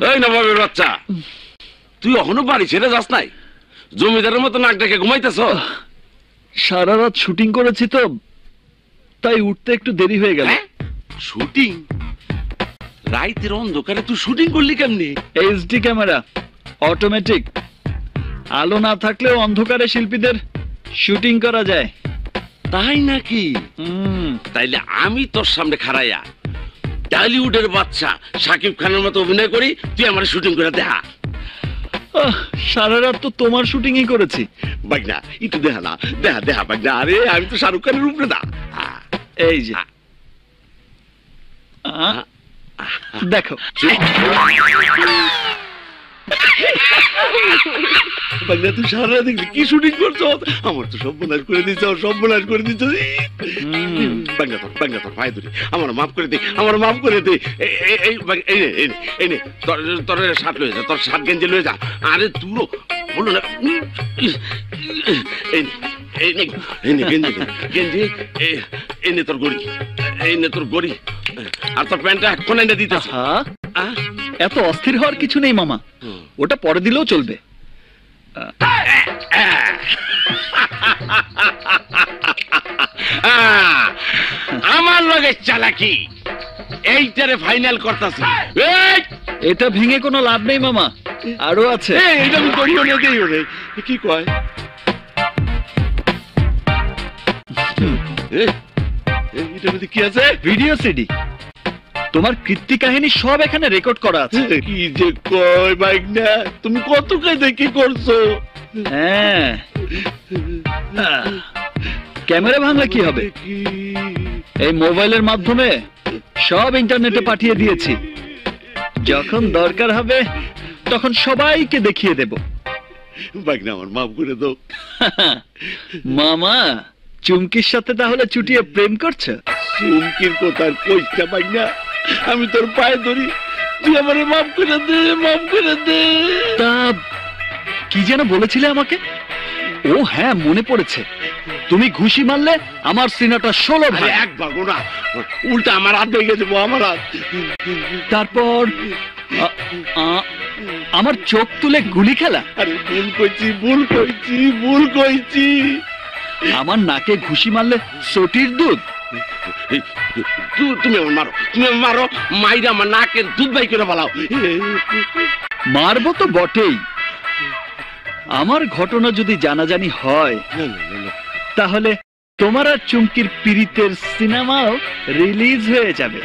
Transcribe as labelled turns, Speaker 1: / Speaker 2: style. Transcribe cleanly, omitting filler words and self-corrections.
Speaker 1: এই নবাবের বাচ্চা, তুই এখনো বাড়ি ছেড়ে যাস নাই? জমিদারের মতো নাক ডেকে ঘুমাইতেছ?
Speaker 2: সারা রাত শুটিং করেছি তো, তাই উঠতে একটু দেরি হয়ে গেল।
Speaker 1: শুটিং? রাইতের অন্ধকারে তুই শুটিং করলি কেমনি?
Speaker 2: HD camera, automatic. আলো না থাকলেও অন্ধকারে শিল্পীদের শুটিং করা যায়।
Speaker 1: তাই নাকি? তাইলে আমি তোর সামনে খাড়াইয়া টলিউডের বাচ্চা শাকিব খানের মতো অভিনয় করি, তুই আমার শুটিং করে দেখা।
Speaker 2: সারা রাত তো তোমার শুটিংই করেছি।
Speaker 1: বাগনা একটু দেখা না, দেখা দেখা বাগনা। আরে আমি তো শাহরুখ খানের উপরে না।
Speaker 2: এই যে দেখো,
Speaker 1: বাগনা তুই সারা রাত দেখলি কি শুটিং করছো? আমার তো সব বোনাস করে দিচ্ছ, সব বোনাস করে দিচ্ছ। বাগনা তোর, বাগনা তোর ভাই ধরে আমার মাফ করে দে, আমার মাফ করে দে। এই নে তোর শার্ট লয়ে যা, তোর শার্ট গেঞ্জি লয়ে যা। আরে তুরো বলো না। এই নে গেঞ্জি, গেঞ্জি। এই নে তোর গড়ি, এই নে তোর গড়ি। আর তোর প্যান্টটা এখন এনে দিতেছ।
Speaker 2: এত অস্থির হওয়ার কিছু নেই মামা, ওটা পরে দিলেও চলবে।
Speaker 1: আমার লগে চালাকি, এইটারে ফাইনাল করতেছি।
Speaker 2: এটা ভেঙে কোনো লাভ নেই মামা, আরো আছে।
Speaker 1: এইটা আমি করিও না, দেইও রে। কি কয়? এটার মধ্যে কি আছে?
Speaker 2: Video CD. তোমার কীর্তি কাহিনী সব এখানে রেকর্ড করা আছে।
Speaker 1: কি যে কয় বাগনা, তুমি কত কায়দা কি করছো?
Speaker 2: হ্যাঁ, ক্যামেরা ভাঙলে কি হবে? এই মোবাইলের মাধ্যমে সব ইন্টারনেটে পাঠিয়ে দিয়েছি। যখন দরকার হবে তখন সবাইকে দেখিয়ে দেব।
Speaker 1: বাগনা আমার মাফ করে দাও।
Speaker 2: মামা, চুমকির সাথে তাহলে চুটিয়ে প্রেম করছো?
Speaker 1: চুমকির কথা কইস না বাগনা, আমি তোর পায়ে ধরি, তুই আমারে মাফ করে দে, মাফ করে দে।
Speaker 2: তা কি যেন বলেছিলে আমাকে? ও হ্যাঁ, মনে পড়েছে। তুমি ঘুষি মারলে আমার সিনাটা 16 ভাগ।
Speaker 1: এক ভাগও না, উল্টা আমার হাত ভেঙে দেবো, আমার হাত।
Speaker 2: তারপর আমার চোখ তুলে গুলি খেলা।
Speaker 1: আরে ভুল কইছি, ভুল কইছি, ভুল কইছি।
Speaker 2: আমার নাকে ঘুষি মারলে সটির দুধ।
Speaker 1: তুমি আমার মারো, তুমি আমার মারো, মাইরা আমার নাকের দুধ বাই করে পালাও।
Speaker 2: মারবো তো বটেই। আমার ঘটনা যদি জানাজানি হয় তাহলে তোমার আর চুমকির পীড়িতের সিনেমাও রিলিজ হয়ে যাবে।